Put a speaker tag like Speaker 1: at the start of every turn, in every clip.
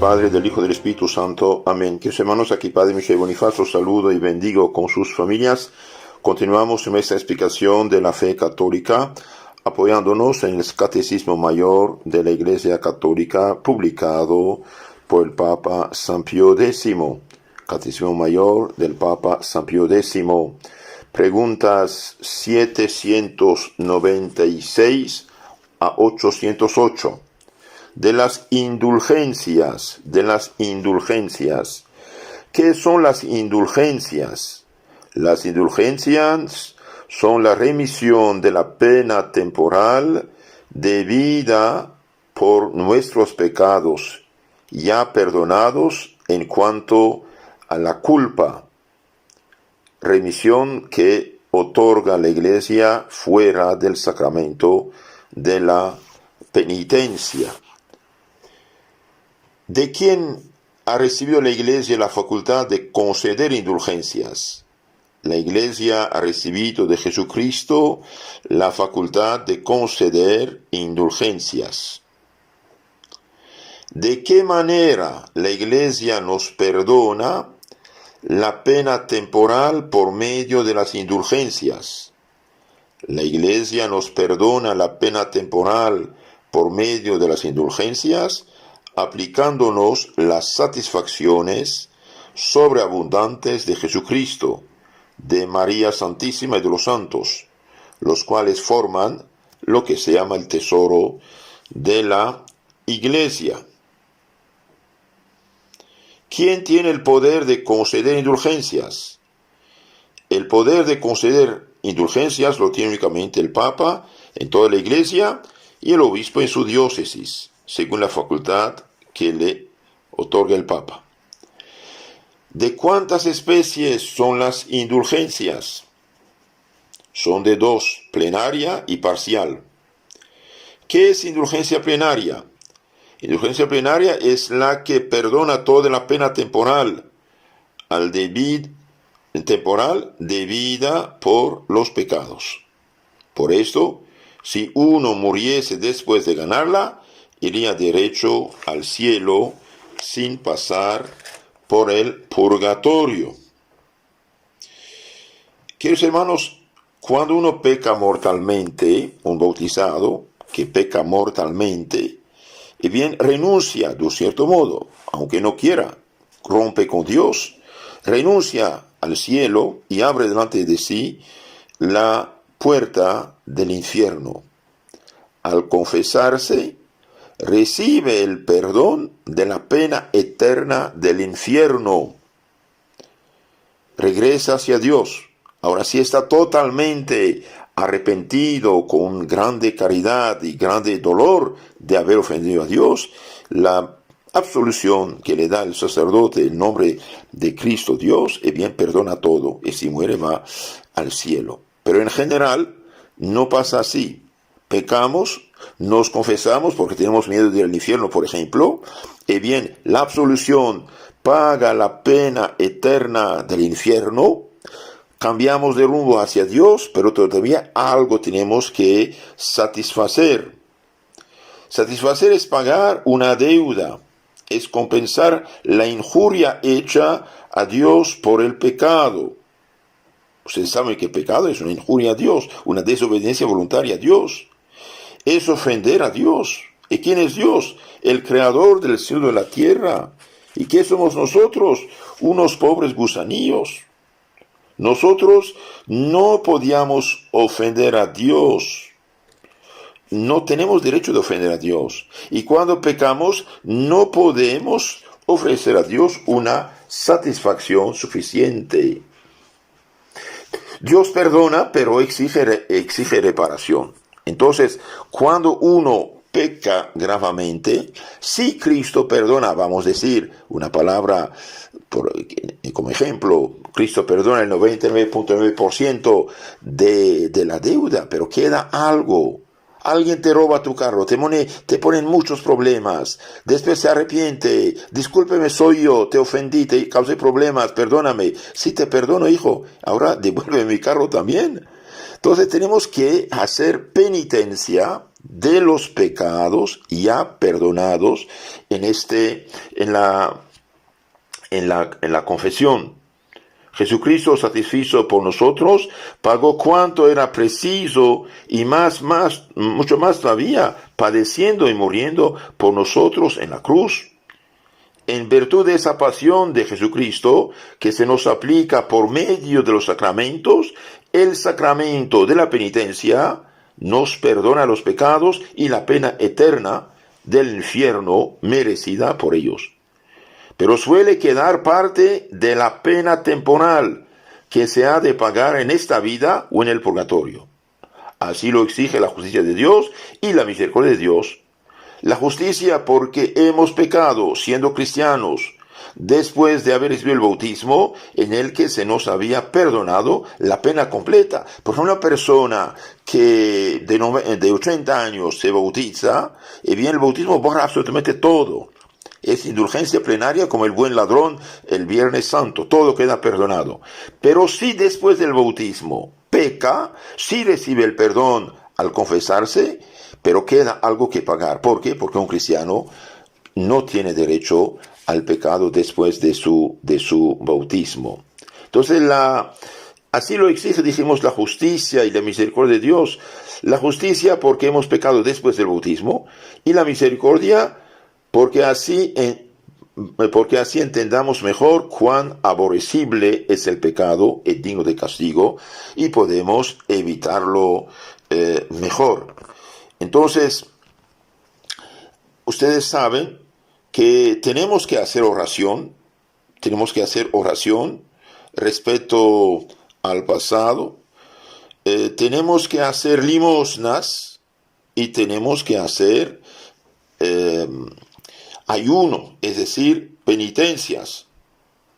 Speaker 1: Padre, del Hijo y del Espíritu Santo. Amén. Queridos hermanos, aquí Padre Michel Bonifacio saludo y bendigo con sus familias. Continuamos en esta explicación de la fe católica, apoyándonos en el Catecismo Mayor de la Iglesia Católica, publicado por el Papa San Pío X. Catecismo Mayor del Papa San Pío X. Preguntas 796 a 808. De las indulgencias. ¿Qué son las indulgencias? Las indulgencias son la remisión de la pena temporal debida por nuestros pecados, ya perdonados en cuanto a la culpa. Remisión que otorga la Iglesia fuera del sacramento de la penitencia. ¿De quién ha recibido la Iglesia la facultad de conceder indulgencias? La Iglesia ha recibido de Jesucristo la facultad de conceder indulgencias. ¿De qué manera la Iglesia nos perdona la pena temporal por medio de las indulgencias? La Iglesia nos perdona la pena temporal por medio de las indulgencias, aplicándonos las satisfacciones sobreabundantes de Jesucristo, de María Santísima y de los santos, los cuales forman lo que se llama el tesoro de la Iglesia. ¿Quién tiene el poder de conceder indulgencias? El poder de conceder indulgencias lo tiene únicamente el Papa en toda la Iglesia y el obispo en su diócesis, según la facultad que le otorga el Papa. ¿De cuántas especies son las indulgencias? Son de dos, plenaria y parcial. ¿Qué es indulgencia plenaria? Indulgencia plenaria es la que perdona toda la pena temporal debida por los pecados. Por esto, si uno muriese después de ganarla, iría derecho al cielo sin pasar por el purgatorio. Queridos hermanos, cuando uno peca mortalmente, un bautizado que peca mortalmente, y bien renuncia de un cierto modo, aunque no quiera, rompe con Dios, renuncia al cielo y abre delante de sí la puerta del infierno. Al confesarse, recibe el perdón de la pena eterna del infierno. Regresa hacia Dios. Ahora, si está totalmente arrepentido, con grande caridad y grande dolor de haber ofendido a Dios, la absolución que le da el sacerdote en nombre de Cristo Dios, bien perdona todo, y si muere va al cielo. Pero en general no pasa así. Pecamos, nos confesamos porque tenemos miedo de ir al infierno, por ejemplo, y bien la absolución paga la pena eterna del infierno. Cambiamos de rumbo hacia Dios, pero todavía algo tenemos que satisfacer. Satisfacer es pagar una deuda, es compensar la injuria hecha a Dios por el pecado. Ustedes saben que el pecado es una injuria a Dios, una desobediencia voluntaria a Dios. Es ofender a Dios. ¿Y quién es Dios? El creador del cielo y de la tierra. ¿Y qué somos nosotros? Unos pobres gusanillos. Nosotros no podíamos ofender a Dios. No tenemos derecho de ofender a Dios. Y cuando pecamos, no podemos ofrecer a Dios una satisfacción suficiente. Dios perdona, pero exige reparación. Entonces, cuando uno peca gravemente, si Cristo perdona, vamos a decir una palabra como ejemplo, Cristo perdona el 99.9% de la deuda, pero queda algo. Alguien te roba tu carro, te ponen muchos problemas, después se arrepiente, discúlpeme, soy yo, te ofendí, te causé problemas, perdóname. Sí, te perdono, hijo, ahora devuélveme mi carro también. Entonces tenemos que hacer penitencia de los pecados ya perdonados en la confesión. Jesucristo satisfizo por nosotros, pagó cuanto era preciso y mucho más todavía, padeciendo y muriendo por nosotros en la cruz. En virtud de esa pasión de Jesucristo, que se nos aplica por medio de los sacramentos, el sacramento de la penitencia nos perdona los pecados y la pena eterna del infierno merecida por ellos. Pero suele quedar parte de la pena temporal que se ha de pagar en esta vida o en el purgatorio. Así lo exige la justicia de Dios y la misericordia de Dios. La justicia porque hemos pecado siendo cristianos, después de haber recibido el bautismo en el que se nos había perdonado la pena completa. Por ejemplo, una persona que de 80 años se bautiza, y bien el bautismo borra absolutamente todo. Es indulgencia plenaria como el buen ladrón el Viernes Santo, todo queda perdonado. Pero si después del bautismo peca, si recibe el perdón al confesarse, pero queda algo que pagar. ¿Por qué? Porque un cristiano no tiene derecho al pecado después de su bautismo. Entonces, así lo exige, dijimos, la justicia y la misericordia de Dios. La justicia porque hemos pecado después del bautismo, y la misericordia porque así entendamos mejor cuán aborrecible es el pecado, es digno de castigo, y podemos evitarlo mejor. Entonces, ustedes saben que tenemos que hacer oración respecto al pasado, tenemos que hacer limosnas y tenemos que hacer ayuno, es decir, penitencias.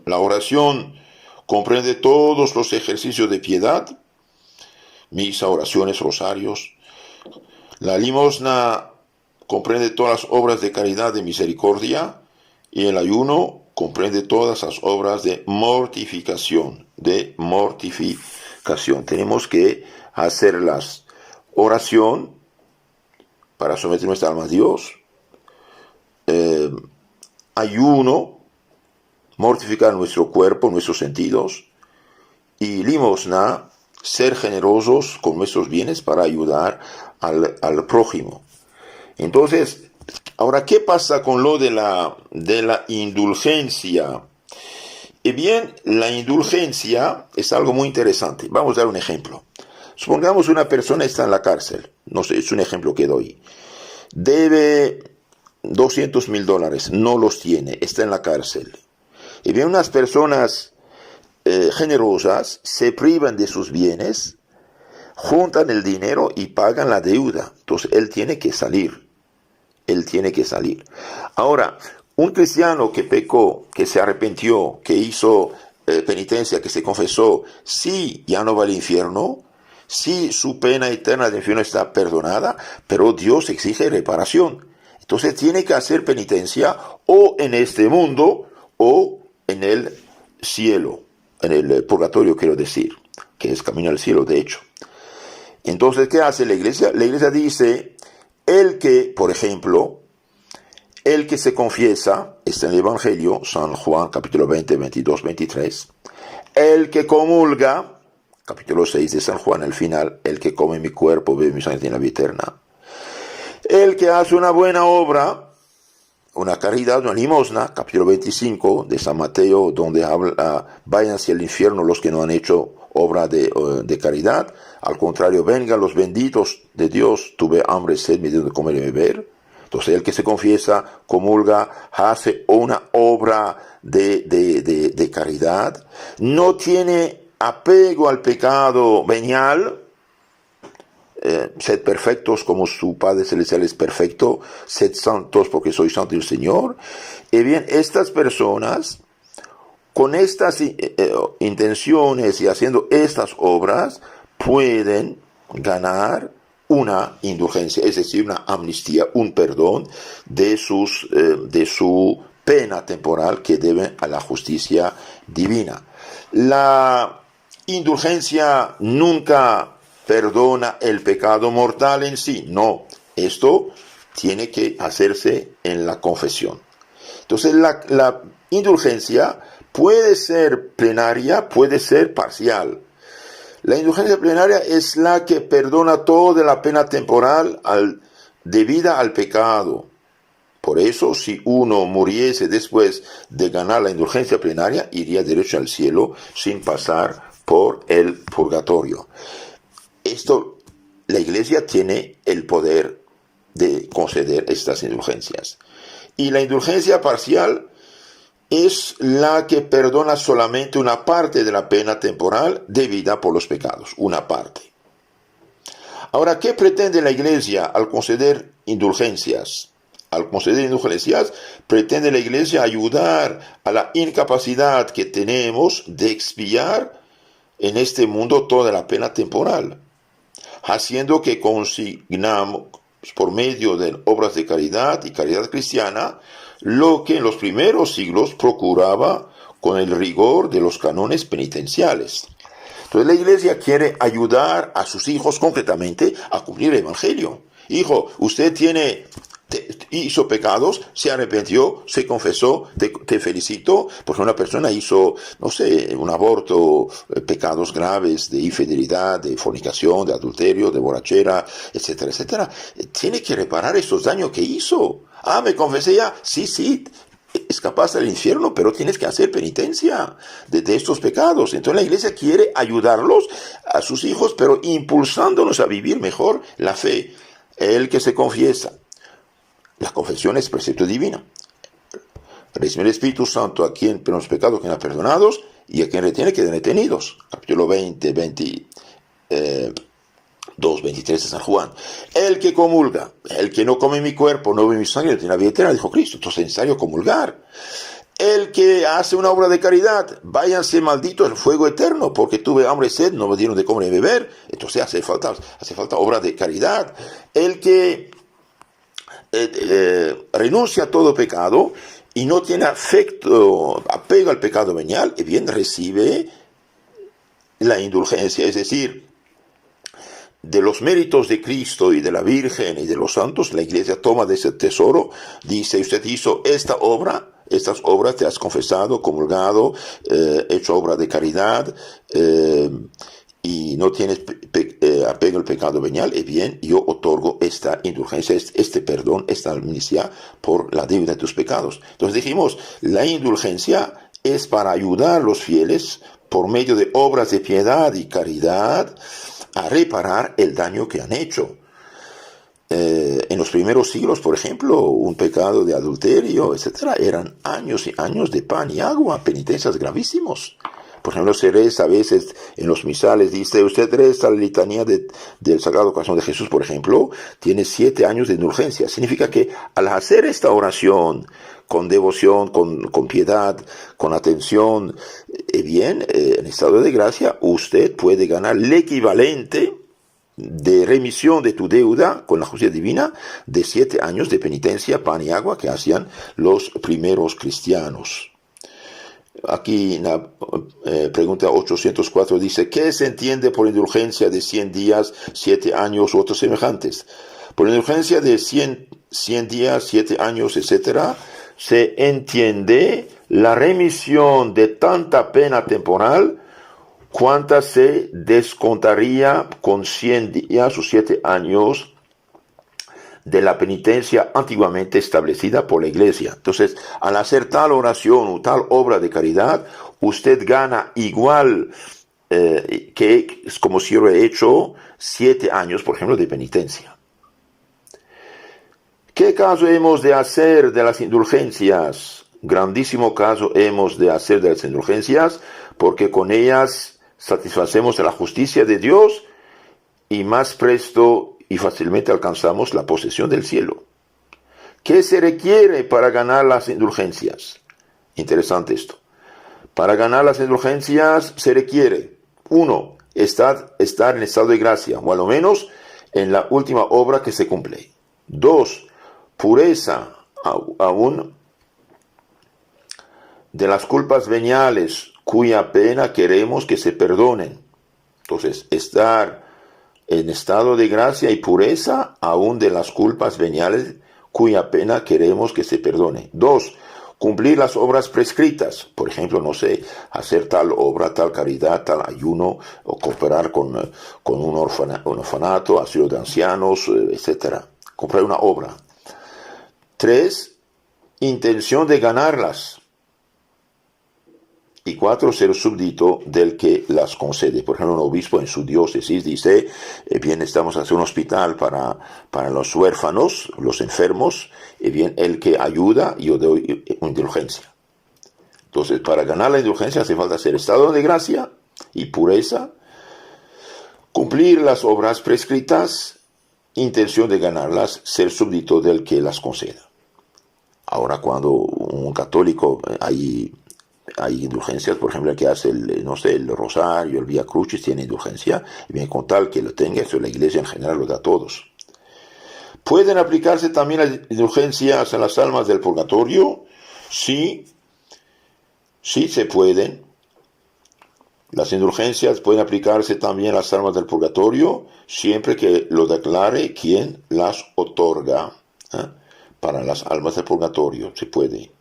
Speaker 1: La oración comprende todos los ejercicios de piedad, misa, oraciones, rosarios. La limosna comprende todas las obras de caridad, de misericordia, y el ayuno comprende todas las obras de mortificación, Tenemos que hacer la oración para someter nuestra alma a Dios, ayuno, mortificar nuestro cuerpo, nuestros sentidos, y limosna, ser generosos con nuestros bienes para ayudar al prójimo. Entonces, ahora, ¿qué pasa con lo de la indulgencia? Y bien, la indulgencia es algo muy interesante. Vamos a dar un ejemplo. Supongamos una persona está en la cárcel. No sé, es un ejemplo que doy. Debe $200,000, no los tiene, está en la cárcel. Y bien, unas personas generosas se privan de sus bienes, juntan el dinero y pagan la deuda. Entonces, él tiene que salir. Ahora, un cristiano que pecó, que se arrepintió, que hizo penitencia, que se confesó, sí, ya no va al infierno, sí, su pena eterna del infierno está perdonada, pero Dios exige reparación. Entonces tiene que hacer penitencia o en este mundo o en el cielo, en el purgatorio, quiero decir, que es camino al cielo, de hecho. Entonces, ¿qué hace la iglesia? La iglesia dice, por ejemplo, el que se confiesa, está en el Evangelio, San Juan, capítulo 20, 22, 23, el que comulga, capítulo 6 de San Juan, al final, el que come mi cuerpo, bebe mi sangre, tiene la vida eterna. El que hace una buena obra, una caridad, una limosna, capítulo 25 de San Mateo, donde habla, vayan hacia el infierno los que no han hecho obra de caridad, al contrario, vengan los benditos de Dios, tuve hambre, sed, me dieron de comer y beber. Entonces el que se confiesa, comulga, hace una obra de caridad, no tiene apego al pecado venial, sed perfectos como su Padre Celestial es perfecto, sed santos porque soy santo el Señor. Y bien, estas personas, con estas intenciones y haciendo estas obras, pueden ganar una indulgencia, es decir, una amnistía, un perdón de su pena temporal que deben a la justicia divina. La indulgencia nunca perdona el pecado mortal en sí, no. Esto tiene que hacerse en la confesión. Entonces la indulgencia puede ser plenaria, puede ser parcial. La indulgencia plenaria es la que perdona toda la pena temporal debida al pecado. Por eso, si uno muriese después de ganar la indulgencia plenaria, iría derecho al cielo sin pasar por el purgatorio. Esto, la Iglesia tiene el poder de conceder estas indulgencias. Y la indulgencia parcial es la que perdona solamente una parte de la pena temporal debida por los pecados, una parte. Ahora, ¿qué pretende la Iglesia al conceder indulgencias? Al conceder indulgencias, pretende la Iglesia ayudar a la incapacidad que tenemos de expiar en este mundo toda la pena temporal, haciendo que consignamos por medio de obras de caridad y caridad cristiana lo que en los primeros siglos procuraba con el rigor de los cánones penitenciales. Entonces la Iglesia quiere ayudar a sus hijos concretamente a cumplir el Evangelio. Hijo, usted hizo pecados, se arrepintió, se confesó, te felicito, porque una persona hizo, no sé, un aborto, pecados graves de infidelidad, de fornicación, de adulterio, de borrachera, etcétera, etcétera. Tiene que reparar esos daños que hizo. Ah, me confesé ya. Sí, escapas del infierno, pero tienes que hacer penitencia de estos pecados. Entonces la Iglesia quiere ayudarlos a sus hijos, pero impulsándonos a vivir mejor la fe. El que se confiesa. La confesión es precepto divino. Recibe el Espíritu Santo a quien los pecados quedan perdonados y a quien retiene quedan retenidos. Capítulo 20, 22, 23 de San Juan. El que comulga, el que no come mi cuerpo, no bebe mi sangre, tiene la vida eterna, dijo Cristo. Entonces es necesario comulgar. El que hace una obra de caridad, váyanse malditos al fuego eterno, porque tuve hambre y sed, no me dieron de comer y beber. Entonces hace falta obra de caridad. El que renuncia a todo pecado y no tiene apego al pecado venial, y bien recibe la indulgencia, es decir, de los méritos de Cristo y de la Virgen y de los santos. La Iglesia toma de ese tesoro, dice: usted hizo estas obras, te has confesado, comulgado, hecho obra de caridad, y no tienes apego al pecado venial, y bien, yo otorgo esta indulgencia, este perdón, esta amnistía por la deuda de tus pecados. Entonces dijimos, la indulgencia es para ayudar a los fieles por medio de obras de piedad y caridad a reparar el daño que han hecho. En los primeros siglos, por ejemplo, un pecado de adulterio, etcétera, eran años y años de pan y agua, penitencias gravísimos. Por ejemplo, se reza a veces en los misales, dice: usted reza la litanía del Sagrado Corazón de Jesús, por ejemplo, tiene 7 años de indulgencia. Significa que al hacer esta oración con devoción, con piedad, con atención, en estado de gracia, usted puede ganar el equivalente de remisión de tu deuda con la justicia divina de 7 años de penitencia, pan y agua que hacían los primeros cristianos. Aquí la pregunta 804 dice: ¿qué se entiende por indulgencia de 100 días, 7 años u otros semejantes? Por indulgencia de 100 días, 7 años, etcétera, se entiende la remisión de tanta pena temporal cuánta se descontaría con 100 días o 7 años de la penitencia antiguamente establecida por la Iglesia. Entonces, al hacer tal oración o tal obra de caridad, usted gana igual que es como si hubiera hecho 7 años, por ejemplo, de penitencia. ¿Qué caso hemos de hacer de las indulgencias? Grandísimo caso hemos de hacer de las indulgencias, porque con ellas satisfacemos la justicia de Dios y más presto y fácilmente alcanzamos la posesión del cielo. ¿Qué se requiere para ganar las indulgencias? Interesante esto. Para ganar las indulgencias se requiere, 1, estar en estado de gracia, o a lo menos en la última obra que se cumple. 2, pureza aún de las culpas veniales, cuya pena queremos que se perdonen. Entonces, estar en estado de gracia y pureza, aún de las culpas veniales, cuya pena queremos que se perdone. 2. Cumplir las obras prescritas, por ejemplo, no sé, hacer tal obra, tal caridad, tal ayuno, o cooperar con un orfanato, asilo de ancianos, etc. Comprar una obra. 3. Intención de ganarlas. Y 4. Ser súbdito del que las concede. Por ejemplo, un obispo en su diócesis dice, bien, estamos haciendo un hospital para los huérfanos, los enfermos, y bien, el que ayuda, yo doy indulgencia. Entonces, para ganar la indulgencia hace falta ser estado de gracia y pureza, cumplir las obras prescritas, intención de ganarlas, ser súbdito del que las conceda. Ahora, cuando un católico hay indulgencias, por ejemplo, el que hace el rosario, el Vía Crucis, tiene indulgencia, y bien, con tal que lo tenga, eso la Iglesia en general lo da a todos. ¿Pueden aplicarse también las indulgencias a las almas del purgatorio? Sí, sí se pueden. Las indulgencias pueden aplicarse también a las almas del purgatorio, siempre que lo declare quien las otorga. Para las almas del purgatorio se puede.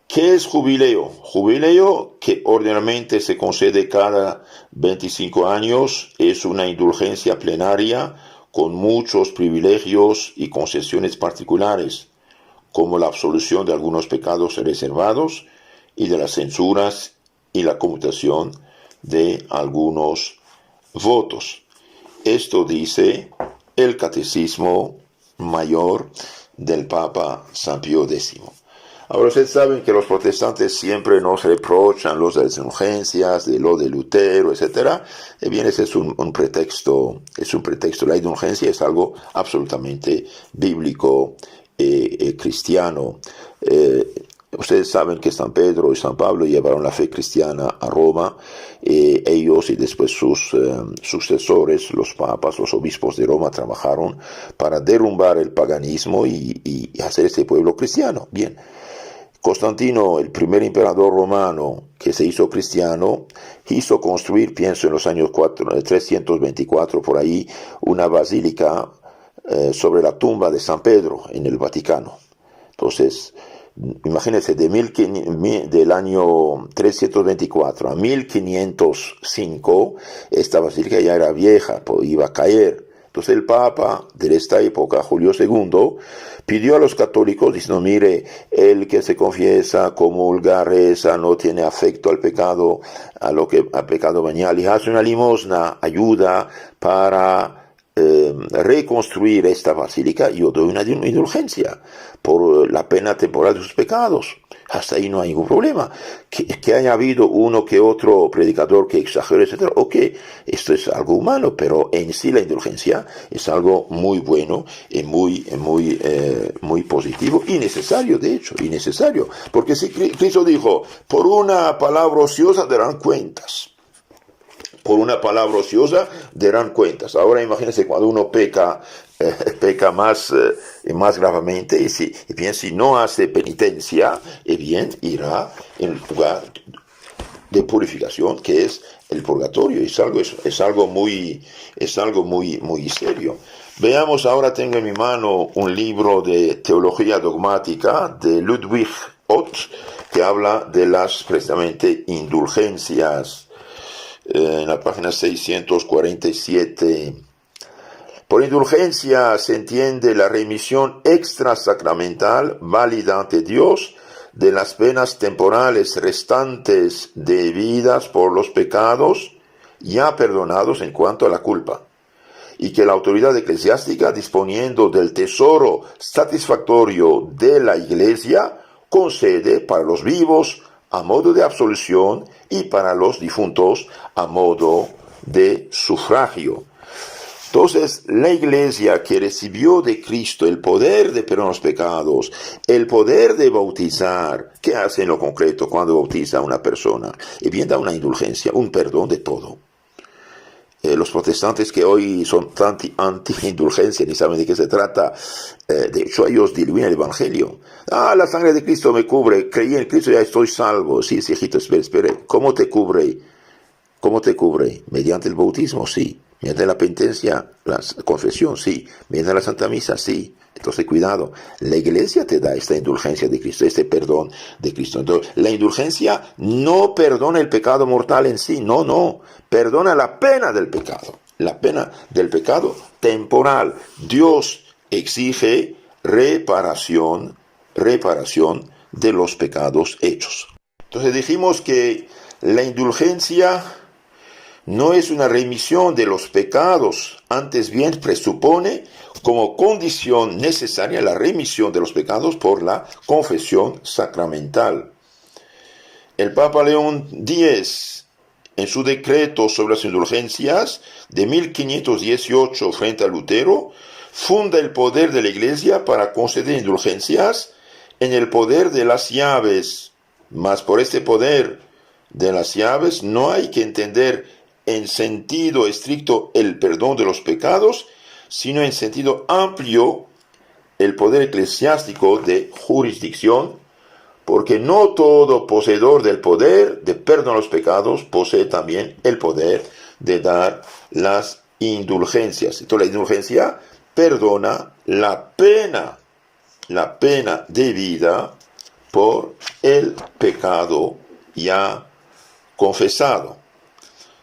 Speaker 1: ¿Qué es jubileo? Jubileo, que ordinariamente se concede cada 25 años, es una indulgencia plenaria con muchos privilegios y concesiones particulares, como la absolución de algunos pecados reservados y de las censuras y la conmutación de algunos votos. Esto dice el Catecismo Mayor del Papa San Pío X. Ahora ustedes saben que los protestantes siempre nos reprochan los de las indulgencias, de lo de Lutero, etc. Y bien, ese es un pretexto, La indulgencia es algo absolutamente bíblico, cristiano. Ustedes saben que San Pedro y San Pablo llevaron la fe cristiana a Roma. Ellos y después sus sucesores, los papas, los obispos de Roma, trabajaron para derrumbar el paganismo y hacer este pueblo cristiano. Bien. Constantino, el primer emperador romano que se hizo cristiano, hizo construir, pienso en los años 324 por ahí, una basílica sobre la tumba de San Pedro en el Vaticano. Entonces, imagínense, del año 324 a 1505, esta basílica ya era vieja, iba a caer. Entonces el Papa de esta época, Julio II, pidió a los católicos, diciendo, mire, el que se confiesa, comulga, reza, no tiene afecto al pecado, al pecado venial, y hace una limosna, ayuda para reconstruir esta basílica, yo doy una indulgencia por la pena temporal de sus pecados. Hasta ahí no hay ningún problema. Que haya habido uno que otro predicador que exagere, etc. Ok, esto es algo humano, pero en sí la indulgencia es algo muy bueno y muy positivo y necesario, de hecho, y necesario. Porque si Cristo dijo, por una palabra ociosa darán cuentas. Por una palabra ociosa darán cuentas. Ahora imagínense cuando uno peca más gravemente, y bien, si no hace penitencia, bien, irá en el lugar de purificación que es el purgatorio. Es algo muy serio. Veamos, ahora tengo en mi mano un libro de teología dogmática de Ludwig Ott, que habla de las precisamente indulgencias. En la página 647, por indulgencia se entiende la remisión extrasacramental válida ante Dios de las penas temporales restantes debidas por los pecados ya perdonados en cuanto a la culpa, y que la autoridad eclesiástica, disponiendo del tesoro satisfactorio de la Iglesia, concede para los vivos a modo de absolución y para los difuntos a modo de sufragio. Entonces, la Iglesia, que recibió de Cristo el poder de perdonar los pecados, el poder de bautizar, ¿qué hace en lo concreto cuando bautiza a una persona? Y bien, da una indulgencia, un perdón de todo. Los protestantes que hoy son tan anti-indulgencia, ni saben de qué se trata, de hecho ellos diluyen el Evangelio. La sangre de Cristo me cubre, creí en Cristo, ya estoy salvo. Sí, hijito, espere. ¿Cómo te cubre? ¿Cómo te cubre? Mediante el bautismo, sí. Mediante la penitencia, la confesión, sí. Mediante la Santa Misa, sí. Entonces, cuidado. La Iglesia te da esta indulgencia de Cristo, este perdón de Cristo. Entonces, la indulgencia no perdona el pecado mortal en sí, no. Perdona la pena del pecado. La pena del pecado temporal. Dios exige reparación de los pecados hechos. Entonces, dijimos que la indulgencia no es una remisión de los pecados, antes bien presupone como condición necesaria la remisión de los pecados por la confesión sacramental. El Papa León X, en su decreto sobre las indulgencias de 1518 frente a Lutero, funda el poder de la Iglesia para conceder indulgencias en el poder de las llaves. Mas por este poder de las llaves no hay que entender en sentido estricto el perdón de los pecados, sino en sentido amplio el poder eclesiástico de jurisdicción, porque no todo poseedor del poder de perdón de los pecados posee también el poder de dar las indulgencias. Entonces la indulgencia perdona la pena debida por el pecado ya confesado.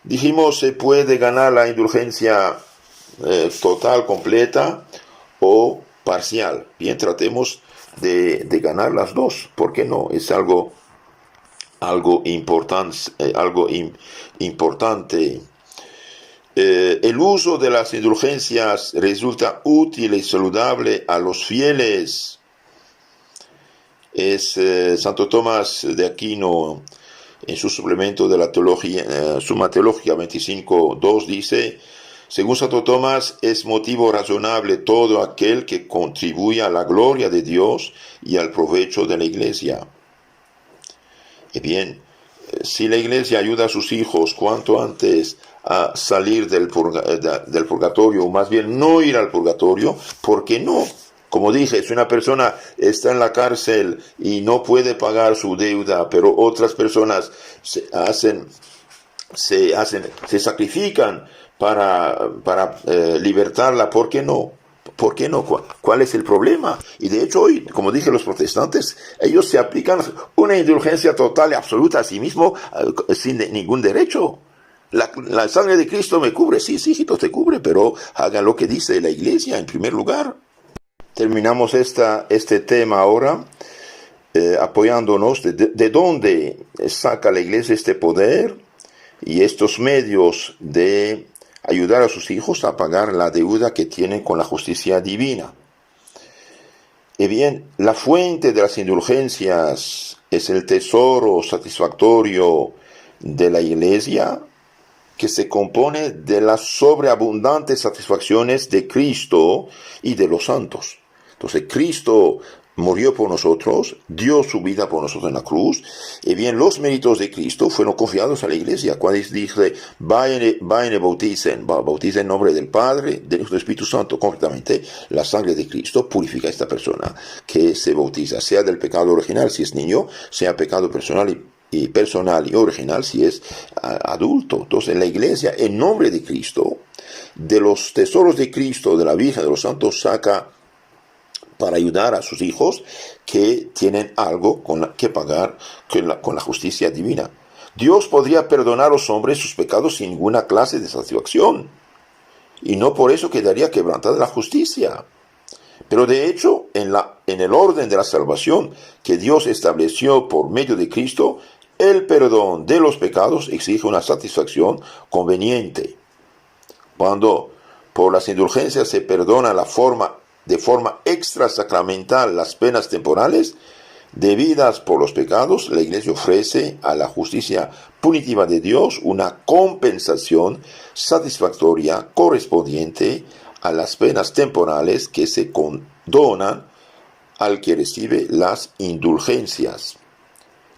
Speaker 1: Dijimos, se puede ganar la indulgencia total, completa o parcial. Bien, tratemos de ganar las dos. ¿Por qué no? Es algo importante. El uso de las indulgencias resulta útil y saludable a los fieles. Es Santo Tomás de Aquino, en su suplemento de la teología, Suma Teológica 25.2 dice: según Santo Tomás, es motivo razonable todo aquel que contribuye a la gloria de Dios y al provecho de la Iglesia. Y bien, si la Iglesia ayuda a sus hijos cuanto antes a salir del purgatorio, o más bien no ir al purgatorio, ¿por qué no? Como dije, si una persona está en la cárcel y no puede pagar su deuda, pero otras personas se sacrifican para libertarla, ¿por qué no? ¿Por qué no? ¿Cuál es el problema? Y de hecho hoy, como dije, los protestantes, ellos se aplican una indulgencia total y absoluta a sí mismo sin ningún derecho. La sangre de Cristo me cubre, sí, hijito, te cubre, pero hagan lo que dice la Iglesia en primer lugar. Terminamos este tema ahora apoyándonos de dónde saca la Iglesia este poder y estos medios de ayudar a sus hijos a pagar la deuda que tienen con la justicia divina. Y bien, la fuente de las indulgencias es el tesoro satisfactorio de la Iglesia, que se compone de las sobreabundantes satisfacciones de Cristo y de los santos. Entonces, Cristo murió por nosotros, dio su vida por nosotros en la cruz, y bien, los méritos de Cristo fueron confiados a la Iglesia. Cuando dice, vayan y bauticen en nombre del Padre, del Hijo y del Espíritu Santo, concretamente, la sangre de Cristo purifica a esta persona que se bautiza, sea del pecado original si es niño, sea pecado personal y original si es adulto. Entonces la Iglesia, en nombre de Cristo, de los tesoros de Cristo, de la Virgen, de los santos, saca para ayudar a sus hijos que tienen algo que pagar con la justicia divina. Dios podría perdonar a los hombres sus pecados sin ninguna clase de satisfacción, y no por eso quedaría quebrantada la justicia. Pero de hecho, en el orden de la salvación que Dios estableció por medio de Cristo, el perdón de los pecados exige una satisfacción conveniente. Cuando por las indulgencias se perdona de forma extrasacramental las penas temporales debidas por los pecados, la Iglesia ofrece a la justicia punitiva de Dios una compensación satisfactoria correspondiente a las penas temporales que se condonan al que recibe las indulgencias.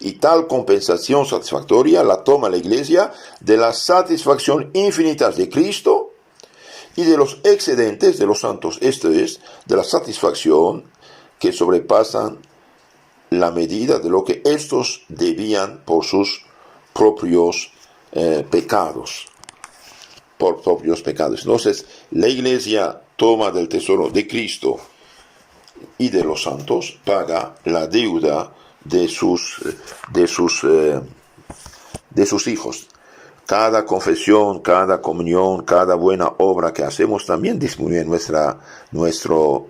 Speaker 1: Y tal compensación satisfactoria la toma la Iglesia de la satisfacción infinita de Cristo y de los excedentes de los santos, esto es, de la satisfacción que sobrepasan la medida de lo que éstos debían por sus propios pecados. por propios pecados. Entonces, la iglesia toma del tesoro de Cristo y de los santos, paga la deuda de sus hijos. Cada confesión, cada comunión, cada buena obra que hacemos también disminuye nuestro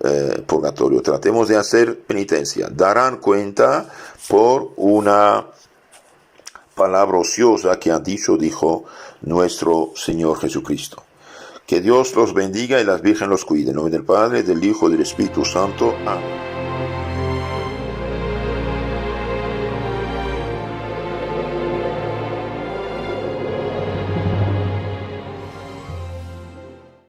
Speaker 1: purgatorio. Tratemos de hacer penitencia. Darán cuenta por una palabra ociosa que dijo nuestro Señor Jesucristo. Que Dios los bendiga y las Virgen los cuide. En nombre del Padre, del Hijo y del Espíritu Santo. Amén.